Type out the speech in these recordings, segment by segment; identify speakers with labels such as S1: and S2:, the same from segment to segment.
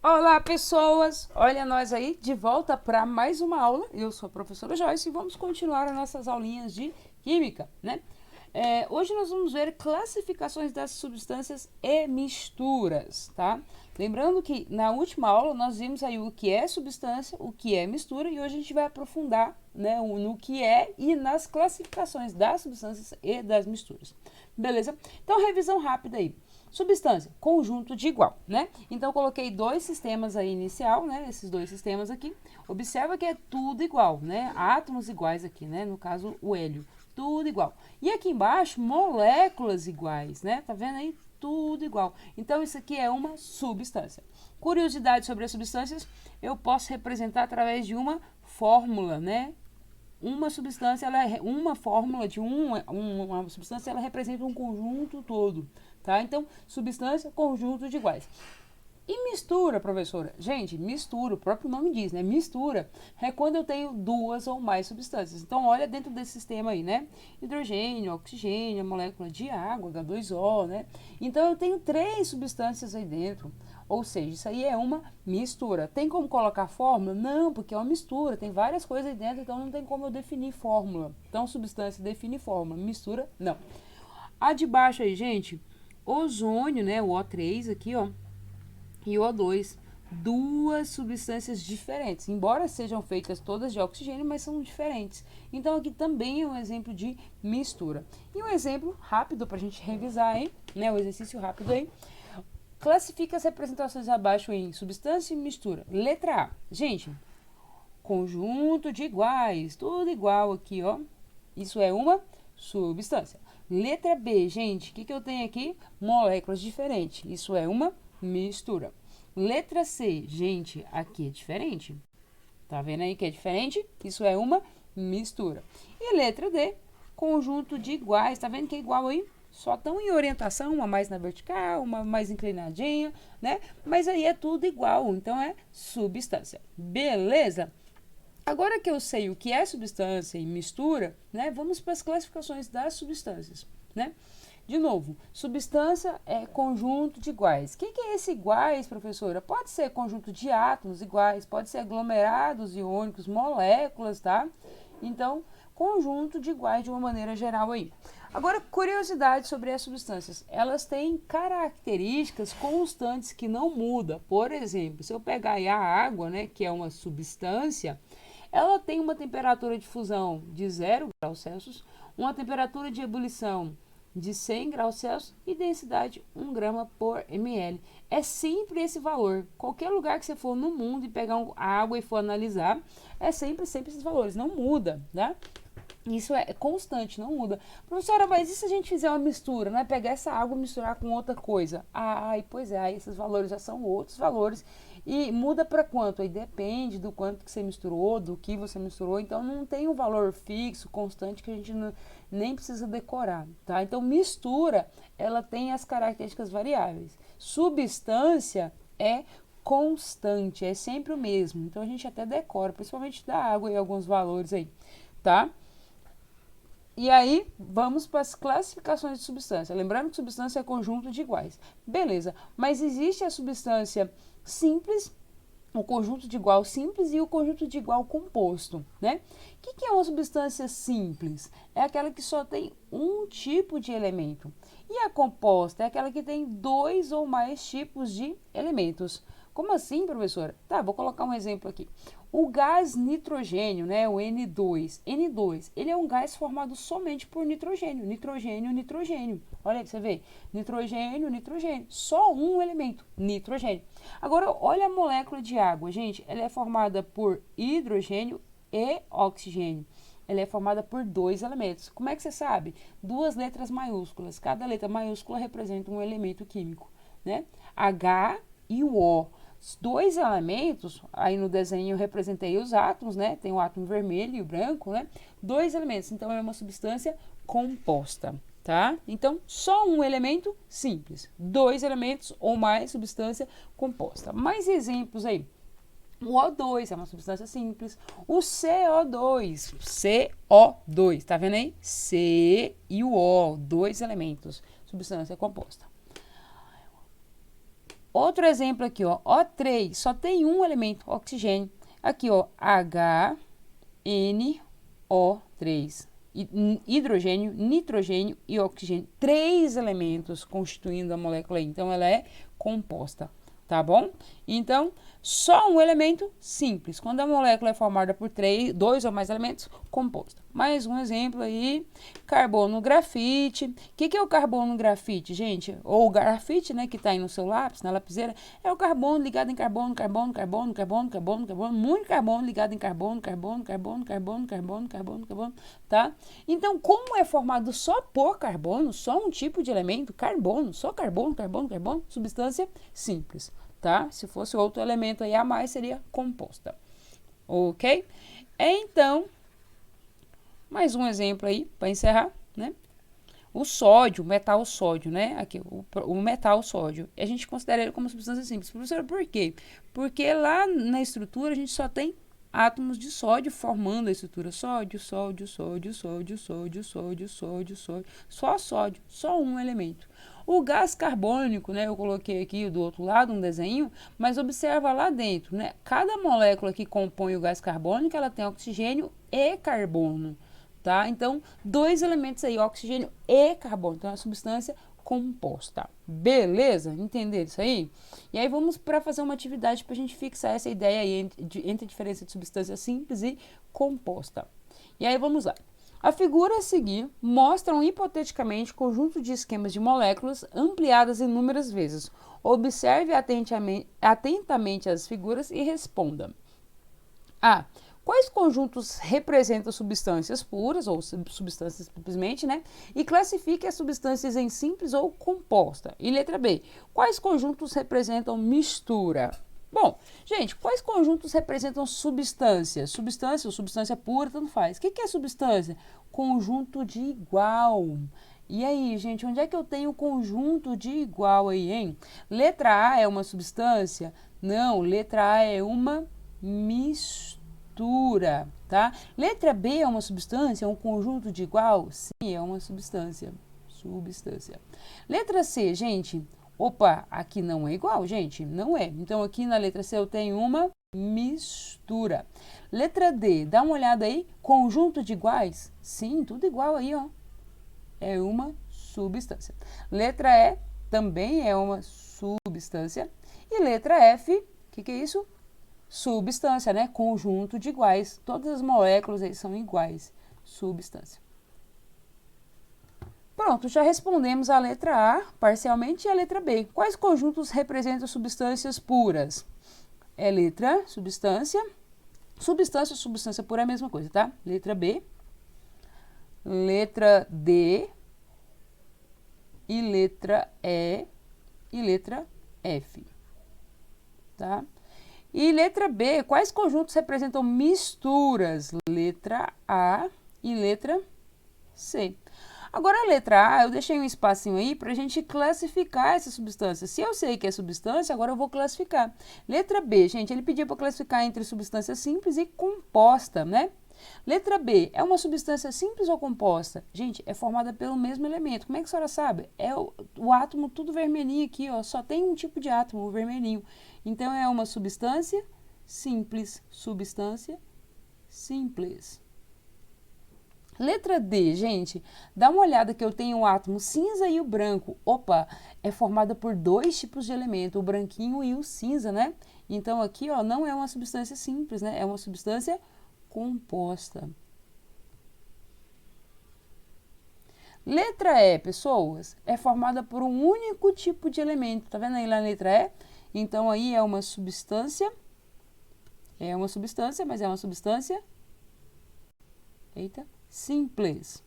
S1: Olá, pessoas! Olha nós aí de volta para mais uma aula. Eu sou a professora Joyce e vamos continuar as nossas aulinhas de química, né? Hoje nós vamos ver classificações das substâncias e misturas, tá? Lembrando que na última aula nós vimos aí o que é substância, o que é mistura e hoje a gente vai aprofundar, né, no que é e nas classificações das substâncias e das misturas. Beleza? Então, revisão rápida aí. Substância, conjunto de igual, né? Então, eu coloquei dois sistemas aí inicial, né? Esses dois sistemas aqui. Observa que é tudo igual, né? Átomos iguais aqui, né? No caso, o hélio. Tudo igual. E aqui embaixo, moléculas iguais, né? Tá vendo aí? Tudo igual. Então, isso aqui é uma substância. Curiosidade sobre as substâncias, eu posso representar através de uma fórmula, né? Uma substância, uma fórmula de uma substância, ela representa um conjunto todo, tá? Então, substância, conjunto de iguais. E mistura, professora? Gente, mistura, o próprio nome diz, né? Mistura é quando eu tenho duas ou mais substâncias. Então, olha dentro desse sistema aí, né? Hidrogênio, oxigênio, molécula de água, H2O, né? Então, eu tenho três substâncias aí dentro. Ou seja, isso aí é uma mistura. Tem como colocar fórmula? Não, porque é uma mistura. Tem várias coisas aí dentro, então não tem como eu definir fórmula. Então, substância define fórmula. Mistura, não. A de baixo aí, gente, ozônio, né? O O3 aqui, ó, e o O2. Duas substâncias diferentes, embora sejam feitas todas de oxigênio, mas são diferentes. Então, aqui também é um exemplo de mistura. E um exemplo rápido para a gente revisar aí, né? O exercício rápido aí. Classifica as representações abaixo em substância e mistura. Letra A. Gente, conjunto de iguais, tudo igual aqui, ó. Isso é uma substância. Letra B, gente, o que eu tenho aqui? Moléculas diferentes. Isso é uma mistura. Letra C, gente, aqui é diferente. Tá vendo aí que é diferente? Isso é uma mistura. E letra D, conjunto de iguais. Tá vendo que é igual aí? Só estão em orientação, uma mais na vertical, uma mais inclinadinha, né? Mas aí é tudo igual, então é substância. Beleza? Agora que eu sei o que é substância e mistura, né? Vamos para as classificações das substâncias, né? De novo, substância é conjunto de iguais. O que é esse iguais, professora? Pode ser conjunto de átomos iguais, pode ser aglomerados iônicos, moléculas, tá? Então, conjunto de iguais de uma maneira geral aí. Agora, curiosidade sobre as substâncias. Elas têm características constantes que não mudam. Por exemplo, se eu pegar aí a água, né, que é uma substância, ela tem uma temperatura de fusão de 0 graus Celsius, uma temperatura de ebulição de 100 graus Celsius e densidade 1 grama por ml. É sempre esse valor. Qualquer lugar que você for no mundo e pegar a água e for analisar, é sempre esses valores. Não muda, né? Isso é constante, não muda. Professora, mas e se a gente fizer uma mistura, né? Pegar essa água e misturar com outra coisa? Ai, pois é, aí esses valores já são outros valores. E muda para quanto? Aí depende do quanto que você misturou, do que você misturou. Então não tem um valor fixo, constante, que a gente nem precisa decorar, tá? Então mistura, ela tem as características variáveis. Substância é constante, é sempre o mesmo. Então a gente até decora, principalmente da água e alguns valores aí, tá? E aí, vamos para as classificações de substância. Lembrando que substância é conjunto de iguais. Beleza, mas existe a substância simples, o conjunto de igual simples e o conjunto de igual composto, né? O que é uma substância simples? É aquela que só tem um tipo de elemento. E a composta é aquela que tem dois ou mais tipos de elementos. Como assim, professora? Tá, vou colocar um exemplo aqui. O gás nitrogênio, né, o N2, ele é um gás formado somente por nitrogênio, nitrogênio. Olha aí pra você ver, nitrogênio, só um elemento, nitrogênio. Agora, olha a molécula de água, gente, ela é formada por hidrogênio e oxigênio. Ela é formada por dois elementos. Como é que você sabe? Duas letras maiúsculas. Cada letra maiúscula representa um elemento químico, né? H e o O. Os dois elementos, aí no desenho eu representei os átomos, né? Tem o átomo vermelho e o branco, né? Dois elementos, então é uma substância composta, tá? Então, só um elemento simples. Dois elementos ou mais, substância composta. Mais exemplos aí. O O2 é uma substância simples. O CO2, tá vendo aí? C e o O, dois elementos, substância composta. Outro exemplo aqui, ó, O3, só tem um elemento, oxigênio. Aqui, ó, HNO3. Hidrogênio, nitrogênio e oxigênio. 3 elementos constituindo a molécula. Então, ela é composta, tá bom? Então, só um elemento simples. Quando a molécula é formada por 2 ou mais elementos, composta. Mais um exemplo aí, carbono grafite. O que é o carbono grafite, gente? Ou o grafite, né, que está aí no seu lápis, na lapiseira, é o carbono ligado em carbono, muito carbono ligado em carbono, tá? Então, como é formado só por carbono, só um tipo de elemento, carbono, só carbono, substância simples, tá? Se fosse outro elemento aí a mais, seria composta, ok? Então, mais um exemplo aí, para encerrar, né? O sódio, o metal sódio, né? Aqui, o metal sódio. A gente considera ele como substância simples. Professora, por quê? Porque lá na estrutura a gente só tem átomos de sódio formando a estrutura. Sódio. Só sódio, só um elemento. O gás carbônico, né? Eu coloquei aqui do outro lado um desenho, mas observa lá dentro, né? Cada molécula que compõe o gás carbônico, ela tem oxigênio e carbono. Tá? Então, 2 elementos aí, oxigênio e carbono. Então, é uma substância composta. Beleza? Entenderam isso aí? E aí, vamos para fazer uma atividade para a gente fixar essa ideia aí entre a diferença de substância simples e composta. E aí, vamos lá. A figura a seguir mostra hipoteticamente conjunto de esquemas de moléculas ampliadas inúmeras vezes. Observe atentamente as figuras e responda. A. Quais conjuntos representam substâncias puras ou substâncias simplesmente, né? E classifique as substâncias em simples ou composta. E letra B. Quais conjuntos representam mistura? Bom, gente, quais conjuntos representam substâncias? Substância ou substância pura, tanto faz. O que é substância? Conjunto de igual. E aí, gente, onde é que eu tenho conjunto de igual aí, hein? Letra A é uma substância? Não, letra A é uma mistura. Tá? Letra B é uma substância, é um conjunto de igual? Sim, é uma substância. Letra C, gente, opa, aqui não é igual, gente, não é. Então, aqui na letra C eu tenho uma mistura. Letra D, dá uma olhada aí, conjunto de iguais? Sim, tudo igual aí, ó. É uma substância. Letra E também é uma substância. E letra F, o que é isso? Substância, né? Conjunto de iguais. Todas as moléculas aí são iguais. Substância. Pronto, já respondemos a letra A parcialmente e a letra B. Quais conjuntos representam substâncias puras? É letra, substância. Substância pura é a mesma coisa, tá? Letra B. Letra D. E letra E. E letra F. Tá? E letra B, quais conjuntos representam misturas? Letra A e letra C. Agora, a letra A, eu deixei um espacinho aí para a gente classificar essa substância. Se eu sei que é substância, agora eu vou classificar. Letra B, gente, ele pediu para classificar entre substância simples e composta, né? Letra B, é uma substância simples ou composta? Gente, é formada pelo mesmo elemento. Como é que a senhora sabe? É o átomo tudo vermelhinho aqui, ó. Só tem um tipo de átomo, o vermelhinho. Então, é uma substância simples. Substância simples. Letra D, gente, dá uma olhada que eu tenho o átomo cinza e o branco. Opa, é formada por 2 tipos de elemento, o branquinho e o cinza, né? Então, aqui, ó, não é uma substância simples, né? É uma substância composta. Letra E, pessoas, é formada por um único tipo de elemento. Tá vendo aí na letra E? Então, aí é uma substância. É uma substância, mas é uma substância... Eita. Simples.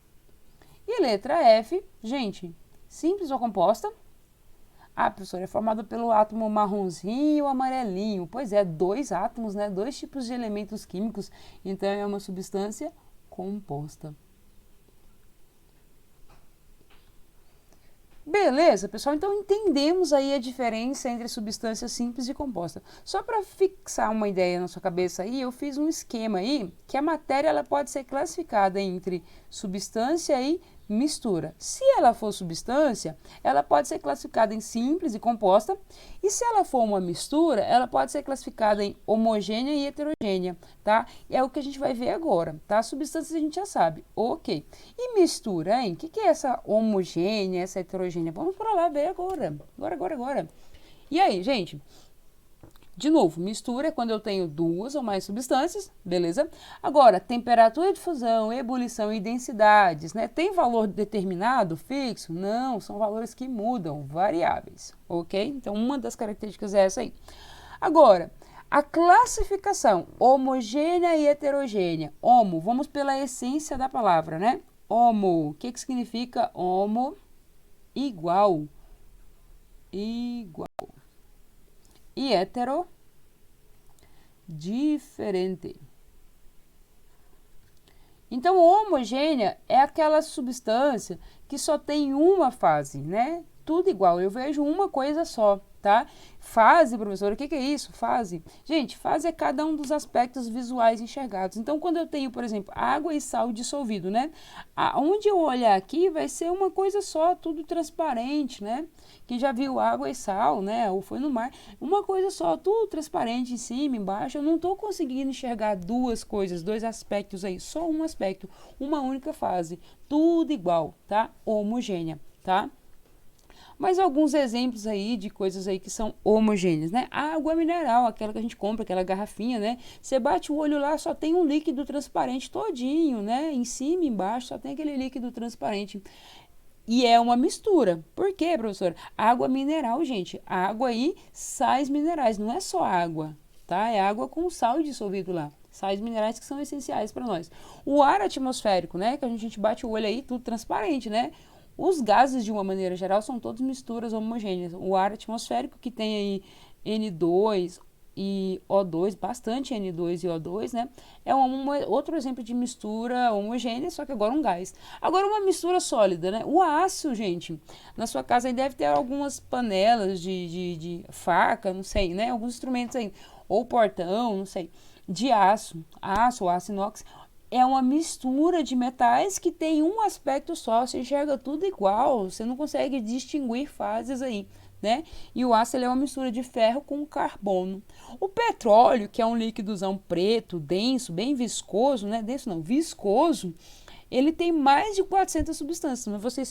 S1: E letra F, gente, simples ou composta? Ah, professora, é formada pelo átomo marronzinho e o amarelinho. Pois é, 2 átomos, né? 2 tipos de elementos químicos. Então, é uma substância composta. Beleza, pessoal? Então, entendemos aí a diferença entre substância simples e composta. Só para fixar uma ideia na sua cabeça aí, eu fiz um esquema aí que a matéria ela pode ser classificada entre substância e mistura. Se ela for substância, ela pode ser classificada em simples e composta, e se ela for uma mistura, ela pode ser classificada em homogênea e heterogênea, tá? É o que a gente vai ver agora, tá? Substâncias a gente já sabe, ok. E mistura, hein? O que é essa homogênea, essa heterogênea? Vamos para lá ver agora. Agora. E aí, gente? De novo, mistura é quando eu tenho duas ou mais substâncias, beleza? Agora, temperatura de fusão, ebulição e densidades, né? Tem valor determinado, fixo? Não, são valores que mudam, variáveis, ok? Então, uma das características é essa aí. Agora, a classificação homogênea e heterogênea. Homo, vamos pela essência da palavra, né? Homo, o que significa homo? Igual. Igual. E hétero, diferente. Então, homogênea é aquela substância que só tem uma fase, né? Tudo igual, eu vejo uma coisa só, tá? Fase, professor, o que é isso? Fase. Gente, fase é cada um dos aspectos visuais enxergados. Então, quando eu tenho, por exemplo, água e sal dissolvido, né? Onde eu olhar aqui vai ser uma coisa só, tudo transparente, né? Quem já viu água e sal, né? Ou foi no mar, uma coisa só, tudo transparente em cima, embaixo. Eu não estou conseguindo enxergar duas coisas, dois aspectos aí, só um aspecto, uma única fase. Tudo igual, tá? Homogênea, tá? Mas alguns exemplos aí de coisas aí que são homogêneas, né? A água mineral, aquela que a gente compra, aquela garrafinha, né? Você bate o olho lá, só tem um líquido transparente todinho, né? Em cima e embaixo só tem aquele líquido transparente. E é uma mistura. Por quê, professor? Água mineral, gente. Água aí, sais minerais, não é só água, tá? É água com sal dissolvido lá. Sais minerais que são essenciais para nós. O ar atmosférico, né? Que a gente bate o olho aí, tudo transparente, né? Os gases, de uma maneira geral, são todos misturas homogêneas. O ar atmosférico, que tem aí N2 e O2, bastante N2 e O2, né? É outro exemplo de mistura homogênea, só que agora um gás. Agora uma mistura sólida, né? O aço, gente, na sua casa aí deve ter algumas panelas de faca, não sei, né? Alguns instrumentos aí, ou portão, não sei, de aço, aço inox. É uma mistura de metais que tem um aspecto só, você enxerga tudo igual, você não consegue distinguir fases aí, né? E o aço ele é uma mistura de ferro com carbono. O petróleo, que é um líquidozão preto, denso, bem viscoso, né? Denso não, viscoso, ele tem mais de 400 substâncias, mas você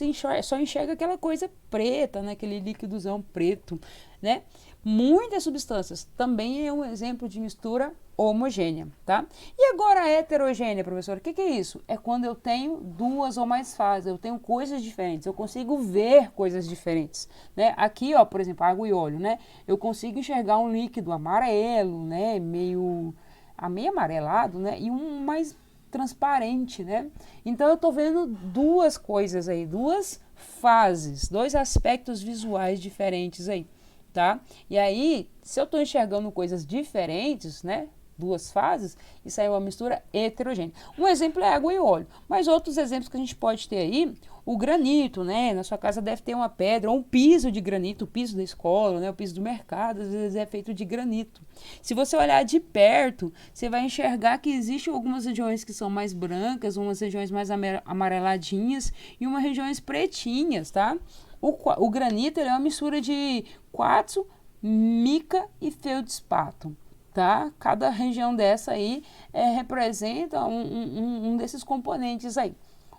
S1: só enxerga aquela coisa preta, né? Aquele líquidozão preto, né? Muitas substâncias, também é um exemplo de mistura homogênea, tá? E agora a heterogênea, professor, o que é isso? É quando eu tenho duas ou mais fases, eu tenho coisas diferentes, eu consigo ver coisas diferentes, né? Aqui, ó, por exemplo, água e óleo, né? Eu consigo enxergar um líquido amarelo, né? Meio amarelado, né? E um mais transparente, né? Então eu tô vendo duas coisas aí, duas fases, dois aspectos visuais diferentes aí, tá? E aí, se eu tô enxergando coisas diferentes, né? Duas fases, isso aí é uma mistura heterogênea. Um exemplo é água e óleo, mas outros exemplos que a gente pode ter aí, o granito, né? Na sua casa deve ter uma pedra ou um piso de granito, o piso da escola, né? O piso do mercado, às vezes é feito de granito. Se você olhar de perto, você vai enxergar que existem algumas regiões que são mais brancas, umas regiões mais amareladinhas e umas regiões pretinhas, tá? O granito ele é uma mistura de quartzo, mica e feldspato. Tá? Cada região dessa aí representa um desses componentes aí.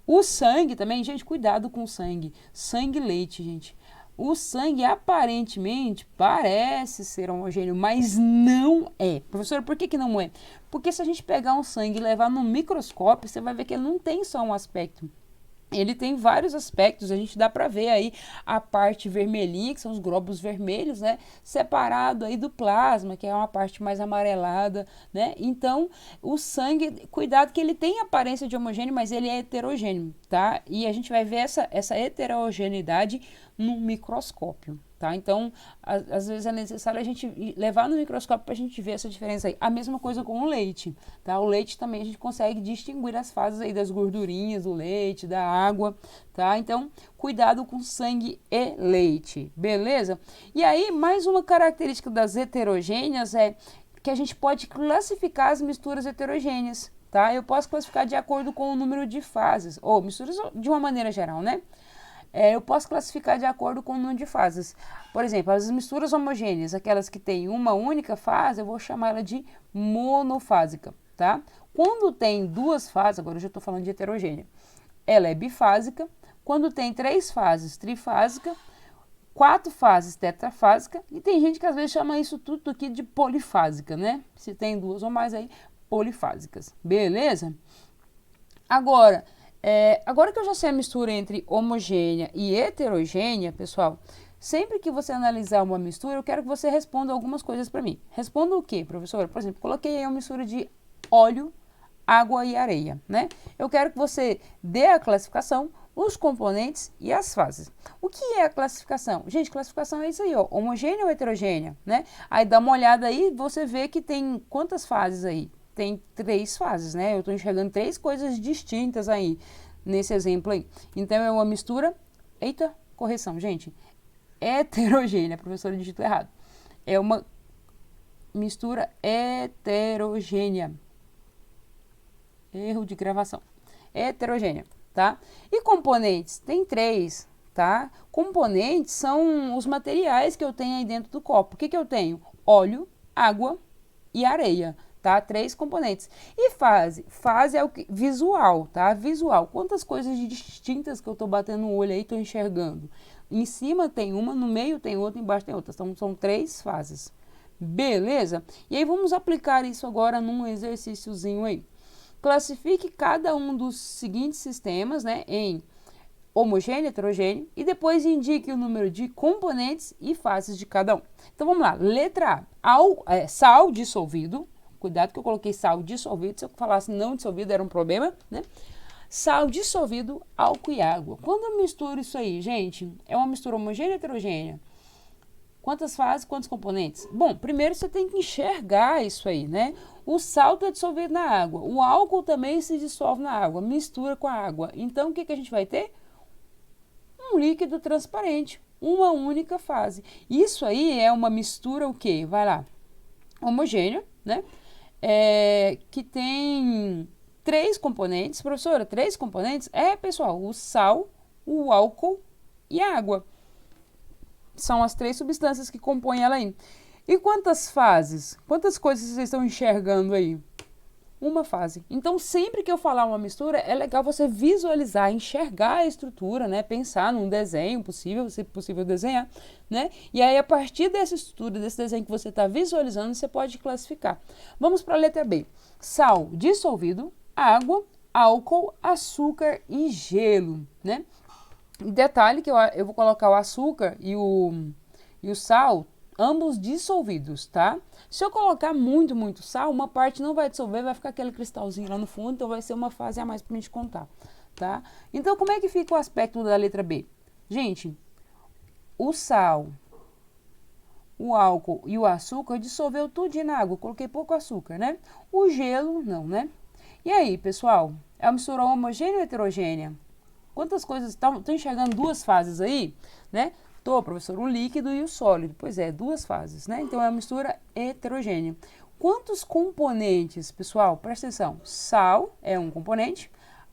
S1: O sangue também, gente, cuidado com o sangue. Sangue e leite, gente. O sangue aparentemente parece ser homogêneo, mas não é. Professor, por que não é? Porque se a gente pegar um sangue e levar no microscópio, você vai ver que ele não tem só um aspecto. Ele tem vários aspectos, a gente dá para ver aí a parte vermelhinha, que são os glóbulos vermelhos, né? Separado aí do plasma, que é uma parte mais amarelada, né? Então, o sangue, cuidado que ele tem aparência de homogêneo, mas ele é heterogêneo, tá? E a gente vai ver essa heterogeneidade no microscópio, tá? Então, às vezes é necessário a gente levar no microscópio para a gente ver essa diferença aí. A mesma coisa com o leite, tá? O leite também a gente consegue distinguir as fases aí das gordurinhas do leite, da água, tá? Então, cuidado com sangue e leite, beleza? E aí, mais uma característica das heterogêneas é que a gente pode classificar as misturas heterogêneas, tá? Eu posso classificar de acordo com o número de fases, ou misturas de uma maneira geral, né? Eu posso classificar de acordo com o número de fases. Por exemplo, as misturas homogêneas, aquelas que têm uma única fase, eu vou chamar ela de monofásica, tá? Quando tem duas fases, agora eu já estou falando de heterogênea, ela é bifásica. Quando tem 3 fases, trifásica. 4 fases, tetrafásica. E tem gente que às vezes chama isso tudo aqui de polifásica, né? Se tem 2 ou mais aí, polifásicas. Beleza? Agora, agora que eu já sei a mistura entre homogênea e heterogênea, pessoal, sempre que você analisar uma mistura, eu quero que você responda algumas coisas para mim. Responda o quê, professora? Por exemplo, coloquei aí uma mistura de óleo, água e areia, né? Eu quero que você dê a classificação, os componentes e as fases. O que é a classificação? Gente, classificação é isso aí, ó, homogênea ou heterogênea, né? Aí dá uma olhada aí, você vê que tem quantas fases aí? Tem 3 fases, né? Eu estou enxergando 3 coisas distintas aí, nesse exemplo aí. Então, é uma mistura, eita, correção, gente, heterogênea, a professora digitou errado. É uma mistura heterogênea. Erro de gravação. Heterogênea, tá? E componentes? Tem 3, tá? Componentes são os materiais que eu tenho aí dentro do copo. O que eu tenho? Óleo, água e areia, tá? 3 componentes. E fase? Fase é o que? Visual, tá? Visual. Quantas coisas distintas que eu tô batendo no olho aí, tô enxergando? Em cima tem uma, no meio tem outra, embaixo tem outra. Então, são 3 fases. Beleza? E aí, vamos aplicar isso agora num exercíciozinho aí. Classifique cada um dos seguintes sistemas, né, em homogêneo, heterogêneo, e depois indique o número de componentes e fases de cada um. Então, vamos lá. Letra A, sal dissolvido. Cuidado que eu coloquei sal dissolvido. Se eu falasse não dissolvido, era um problema, né? Sal dissolvido, álcool e água. Quando eu misturo isso aí, gente, é uma mistura homogênea ou heterogênea? Quantas fases, quantos componentes? Bom, primeiro você tem que enxergar isso aí, né? O sal está dissolvido na água, o álcool também se dissolve na água, mistura com a água. Então, o que a gente vai ter? Um líquido transparente, uma única fase. Isso aí é uma mistura o quê? Vai lá, homogênea, né? Que tem 3 componentes. Professora, 3 componentes? Pessoal, o sal, o álcool e a água. São as 3 substâncias que compõem ela aí. E quantas fases? Quantas coisas vocês estão enxergando aí? Uma fase. Então, sempre que eu falar uma mistura, é legal você visualizar, enxergar a estrutura, né? Pensar num desenho possível, se possível desenhar, né? E aí, a partir dessa estrutura, desse desenho que você está visualizando, você pode classificar. Vamos para a letra B. Sal dissolvido, água, álcool, açúcar e gelo, né? Detalhe que eu vou colocar o açúcar e o sal, ambos dissolvidos, tá? Se eu colocar muito sal, uma parte não vai dissolver, vai ficar aquele cristalzinho lá no fundo, então vai ser uma fase a mais pra gente contar, tá? Então, como é que fica o aspecto da letra B? Gente, o sal, o álcool e o açúcar dissolveu tudo na água, coloquei pouco açúcar, né? O gelo, não, né? E aí, pessoal, é uma mistura homogênea ou heterogênea? Quantas coisas estão enxergando 2 fases aí, né? Tô, professor, o líquido e o sólido. Pois é, 2 fases, né? Então é uma mistura heterogênea. Quantos componentes, pessoal? Presta atenção. Sal é um componente,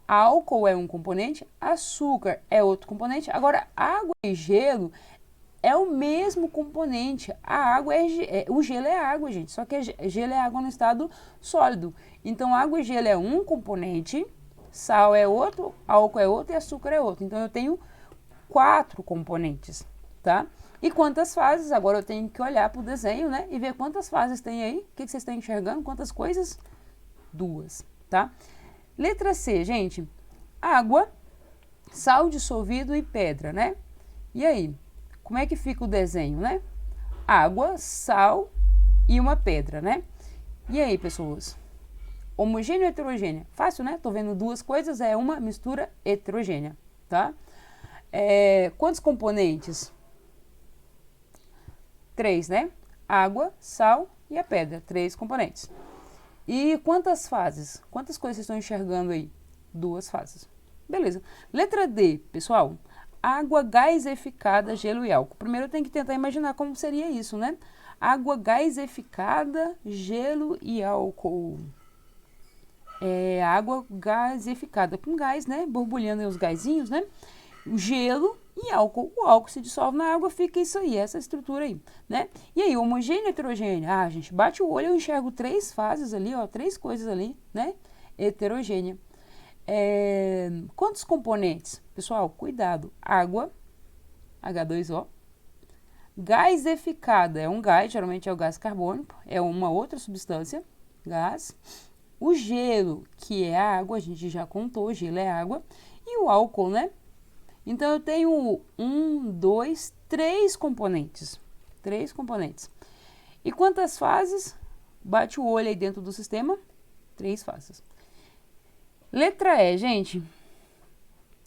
S1: álcool é um componente, açúcar é outro componente. Agora, água e gelo é o mesmo componente. A água o gelo é água, gente. Só que gelo é água no estado sólido. Então, água e gelo é um componente, sal é outro, álcool é outro e açúcar é outro. Então, eu tenho 4 componentes, tá? E quantas fases? Agora eu tenho que olhar para o desenho, né? E ver quantas fases tem aí. O que vocês estão enxergando? Quantas coisas? 2, tá? Letra C, gente. Água, sal dissolvido e pedra, né? E aí? Como é que fica o desenho, né? Água, sal e uma pedra, né? E aí, pessoas? Homogêneo ou heterogênea? Fácil, né? Tô vendo 2 coisas, é uma mistura heterogênea, tá? Quantos componentes? 3, né? Água, sal e a pedra. 3 componentes. E quantas fases? Quantas coisas vocês estão enxergando aí? 2 fases. Beleza. Letra D, pessoal. Água gaseificada, gelo e álcool. Primeiro eu tenho que tentar imaginar como seria isso, né? Água gaseificada, gelo e álcool. é água gasificada, com gás, né? Borbulhando aí os gásinhos, né? O gelo e álcool. O álcool se dissolve na água, fica isso aí, essa estrutura aí, né? E aí, homogêneo e heterogêneo? Ah, gente, bate o olho, eu enxergo 3 fases ali, ó, 3 coisas ali, né? Heterogênea. Quantos componentes? Pessoal, cuidado. Água, H2O. Gasificada é um gás, geralmente é o gás carbônico, é uma outra substância, gás. O gelo, que é água, a gente já contou, o gelo é água. E o álcool, né? Então, eu tenho 1, 2, 3 componentes. 3 componentes. E quantas fases? Bate o olho aí dentro do sistema. 3 fases. Letra E, gente.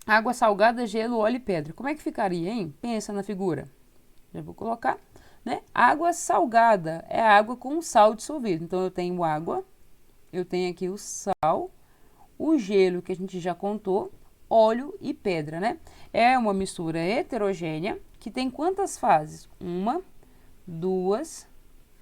S1: Água salgada, gelo, óleo e pedra. Como é que ficaria, hein? Pensa na figura. Já vou colocar, né? Água salgada é água com sal dissolvido. Então, eu tenho água, eu tenho aqui o sal, o gelo, que a gente já contou, óleo e pedra, né? É uma mistura heterogênea que tem quantas fases? 1, 2,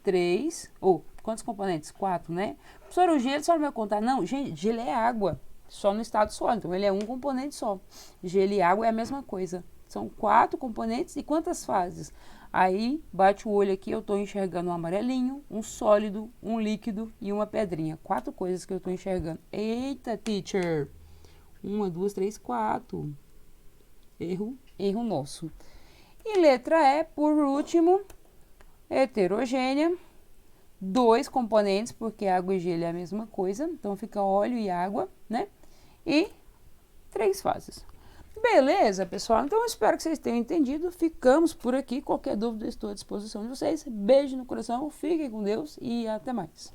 S1: 3, ou quantos componentes? 4, né? Professor, o gelo só não vai contar? Não, gente, gelo é água, só no estado sólido, então ele é um componente só. Gelo e água é a mesma coisa. São 4 componentes e quantas fases? Aí, bate o olho aqui, eu estou enxergando um amarelinho, um sólido, um líquido e uma pedrinha. 4 coisas que eu estou enxergando. Eita, teacher! 1, 2, 3, 4. Erro nosso. E letra E, por último, heterogênea. 2 componentes, porque água e gelo é a mesma coisa. Então, fica óleo e água, né? E 3 fases. Beleza, pessoal? Então, eu espero que vocês tenham entendido. Ficamos por aqui. Qualquer dúvida, estou à disposição de vocês. Beijo no coração, fiquem com Deus e até mais.